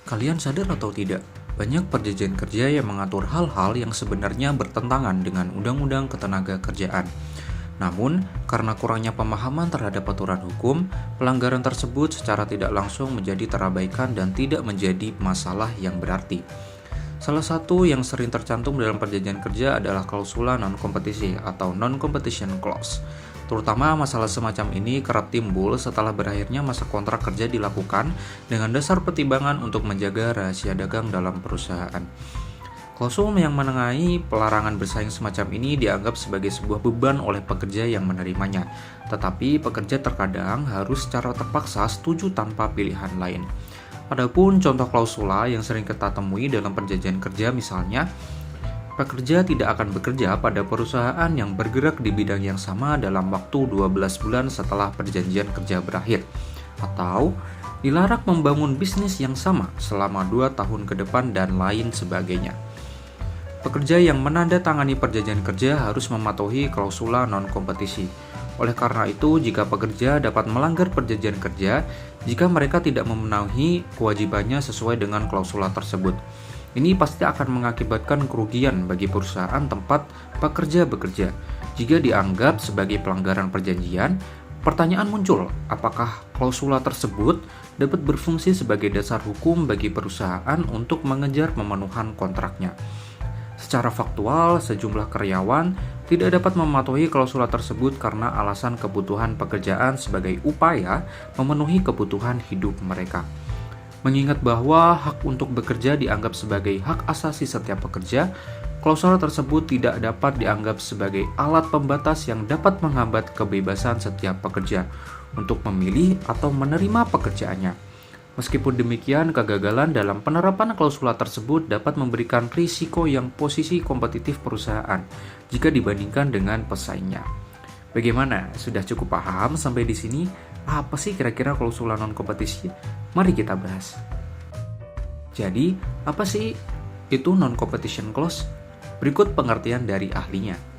Kalian sadar atau tidak? Banyak perjanjian kerja yang mengatur hal-hal yang sebenarnya bertentangan dengan Undang-Undang Ketenagakerjaan. Namun, karena kurangnya pemahaman terhadap aturan hukum, pelanggaran tersebut secara tidak langsung menjadi terabaikan dan tidak menjadi masalah yang berarti. Salah satu yang sering tercantum dalam perjanjian kerja adalah klausula non-kompetisi atau non-competition clause. Terutama masalah semacam ini kerap timbul setelah berakhirnya masa kontrak kerja dilakukan dengan dasar pertimbangan untuk menjaga rahasia dagang dalam perusahaan. Klausul yang menengahi pelarangan bersaing semacam ini dianggap sebagai sebuah beban oleh pekerja yang menerimanya, tetapi pekerja terkadang harus secara terpaksa setuju tanpa pilihan lain. Adapun contoh klausula yang sering kita temui dalam perjanjian kerja misalnya, pekerja tidak akan bekerja pada perusahaan yang bergerak di bidang yang sama dalam waktu 12 bulan setelah perjanjian kerja berakhir, atau dilarang membangun bisnis yang sama selama 2 tahun ke depan dan lain sebagainya. Pekerja yang menandatangani perjanjian kerja harus mematuhi klausula non-kompetisi. Oleh karena itu, jika pekerja dapat melanggar perjanjian kerja jika mereka tidak memenuhi kewajibannya sesuai dengan klausula tersebut. Ini pasti akan mengakibatkan kerugian bagi perusahaan tempat pekerja bekerja. Jika dianggap sebagai pelanggaran perjanjian, pertanyaan muncul, apakah klausula tersebut dapat berfungsi sebagai dasar hukum bagi perusahaan untuk mengejar pemenuhan kontraknya? Secara faktual, sejumlah karyawan tidak dapat mematuhi klausula tersebut karena alasan kebutuhan pekerjaan sebagai upaya memenuhi kebutuhan hidup mereka. Mengingat bahwa hak untuk bekerja dianggap sebagai hak asasi setiap pekerja, klausula tersebut tidak dapat dianggap sebagai alat pembatas yang dapat menghambat kebebasan setiap pekerja untuk memilih atau menerima pekerjaannya. Meskipun demikian, kegagalan dalam penerapan klausula tersebut dapat memberikan risiko yang posisi kompetitif perusahaan jika dibandingkan dengan pesaingnya. Bagaimana? Sudah cukup paham sampai di sini? Apa sih kira-kira klausula non-kompetisi? Mari kita bahas. Jadi, apa sih itu non-competition clause? Berikut pengertian dari ahlinya.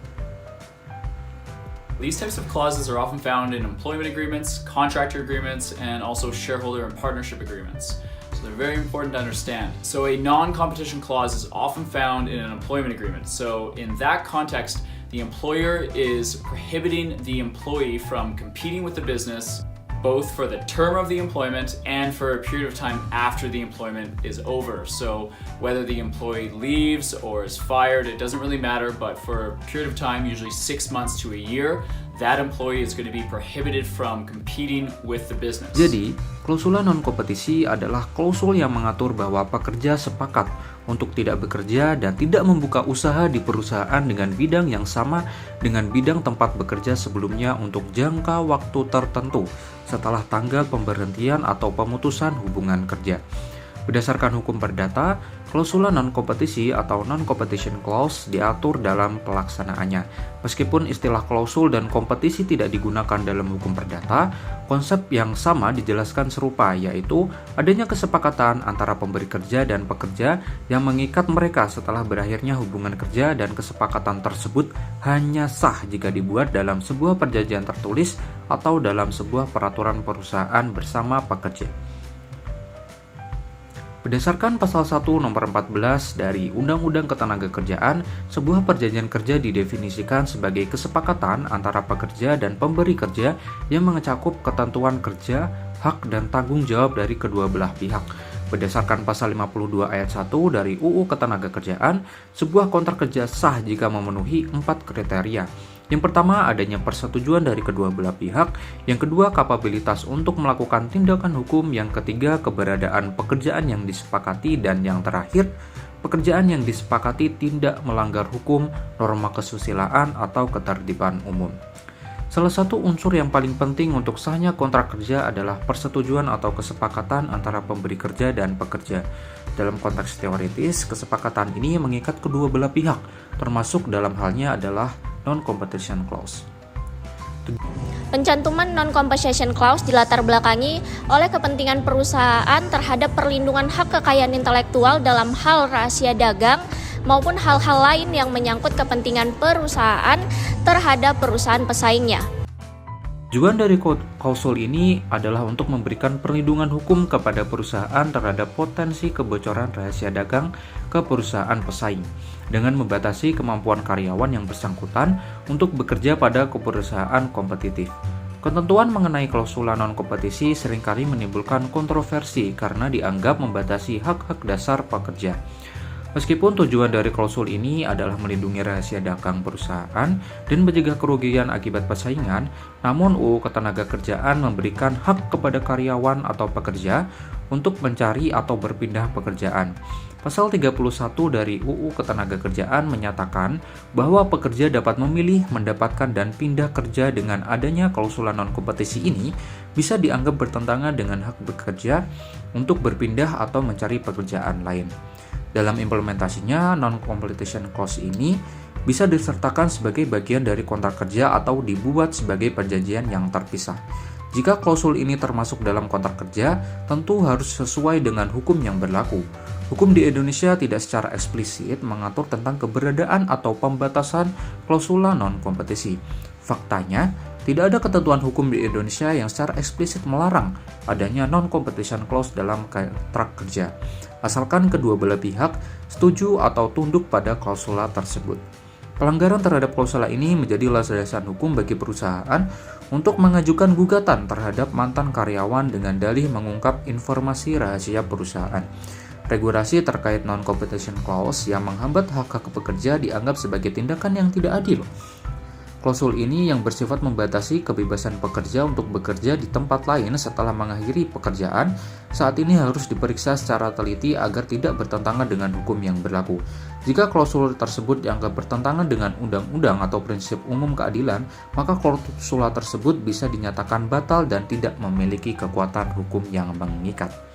These types of clauses are often found in employment agreements, contractor agreements, and also shareholder and partnership agreements. So they're very important to understand. So a non-competition clause is often found in an employment agreement. So in that context, the employer is prohibiting the employee from competing with the business both for the term of the employment and for a period of time after the employment is over. So whether the employee leaves or is fired, it doesn't really matter, but for a period of time, usually 6 months to a year, that employee is going to be prohibited from competing with the business. Jadi, klausula non-kompetisi adalah klausul yang mengatur bahwa pekerja sepakat untuk tidak bekerja dan tidak membuka usaha di perusahaan dengan bidang yang sama dengan bidang tempat bekerja sebelumnya untuk jangka waktu tertentu setelah tanggal pemberhentian atau pemutusan hubungan kerja. Berdasarkan hukum perdata, klausula non-kompetisi atau non-competition clause diatur dalam pelaksanaannya. Meskipun istilah klausul dan kompetisi tidak digunakan dalam hukum perdata, konsep yang sama dijelaskan serupa, yaitu adanya kesepakatan antara pemberi kerja dan pekerja yang mengikat mereka setelah berakhirnya hubungan kerja, dan kesepakatan tersebut hanya sah jika dibuat dalam sebuah perjanjian tertulis atau dalam sebuah peraturan perusahaan bersama pekerja. Berdasarkan pasal 1 nomor 14 dari Undang-Undang Ketenagakerjaan, sebuah perjanjian kerja didefinisikan sebagai kesepakatan antara pekerja dan pemberi kerja yang mencakup ketentuan kerja, hak dan tanggung jawab dari kedua belah pihak. Berdasarkan pasal 52 ayat 1 dari UU Ketenagakerjaan, sebuah kontrak kerja sah jika memenuhi 4 kriteria. Yang pertama, adanya persetujuan dari kedua belah pihak. Yang kedua, kapabilitas untuk melakukan tindakan hukum. Yang ketiga, keberadaan pekerjaan yang disepakati. Dan yang terakhir, pekerjaan yang disepakati tidak melanggar hukum, norma kesusilaan, atau ketertiban umum. Salah satu unsur yang paling penting untuk sahnya kontrak kerja adalah persetujuan atau kesepakatan antara pemberi kerja dan pekerja. Dalam konteks teoritis, kesepakatan ini mengikat kedua belah pihak, termasuk dalam halnya adalah non-competition clause. Pencantuman non-competition clause dilatar belakangi oleh kepentingan perusahaan terhadap perlindungan hak kekayaan intelektual dalam hal rahasia dagang maupun hal-hal lain yang menyangkut kepentingan perusahaan terhadap perusahaan pesaingnya. Tujuan dari klausul ini adalah untuk memberikan perlindungan hukum kepada perusahaan terhadap potensi kebocoran rahasia dagang ke perusahaan pesaing, dengan membatasi kemampuan karyawan yang bersangkutan untuk bekerja pada perusahaan kompetitif. Ketentuan mengenai klausula non-kompetisi seringkali menimbulkan kontroversi karena dianggap membatasi hak-hak dasar pekerja. Meskipun tujuan dari klausul ini adalah melindungi rahasia dagang perusahaan dan mencegah kerugian akibat persaingan, namun UU Ketenagakerjaan memberikan hak kepada karyawan atau pekerja untuk mencari atau berpindah pekerjaan. Pasal 31 dari UU Ketenagakerjaan menyatakan bahwa pekerja dapat memilih, mendapatkan, dan pindah kerja. Dengan adanya klausula non-kompetisi ini bisa dianggap bertentangan dengan hak bekerja untuk berpindah atau mencari pekerjaan lain. Dalam implementasinya, non-competition clause ini bisa disertakan sebagai bagian dari kontrak kerja atau dibuat sebagai perjanjian yang terpisah. Jika klausul ini termasuk dalam kontrak kerja, tentu harus sesuai dengan hukum yang berlaku. Hukum di Indonesia tidak secara eksplisit mengatur tentang keberadaan atau pembatasan klausula non-kompetisi. Faktanya, tidak ada ketentuan hukum di Indonesia yang secara eksplisit melarang adanya non-competition clause dalam kontrak kerja, asalkan kedua belah pihak setuju atau tunduk pada klausula tersebut. Pelanggaran terhadap klausula ini menjadi landasan hukum bagi perusahaan untuk mengajukan gugatan terhadap mantan karyawan dengan dalih mengungkap informasi rahasia perusahaan. Regulasi terkait non-competition clause yang menghambat hak-hak pekerja dianggap sebagai tindakan yang tidak adil. Klausul ini yang bersifat membatasi kebebasan pekerja untuk bekerja di tempat lain setelah mengakhiri pekerjaan saat ini harus diperiksa secara teliti agar tidak bertentangan dengan hukum yang berlaku. Jika klausul tersebut dianggap bertentangan dengan undang-undang atau prinsip umum keadilan, maka klausula tersebut bisa dinyatakan batal dan tidak memiliki kekuatan hukum yang mengikat.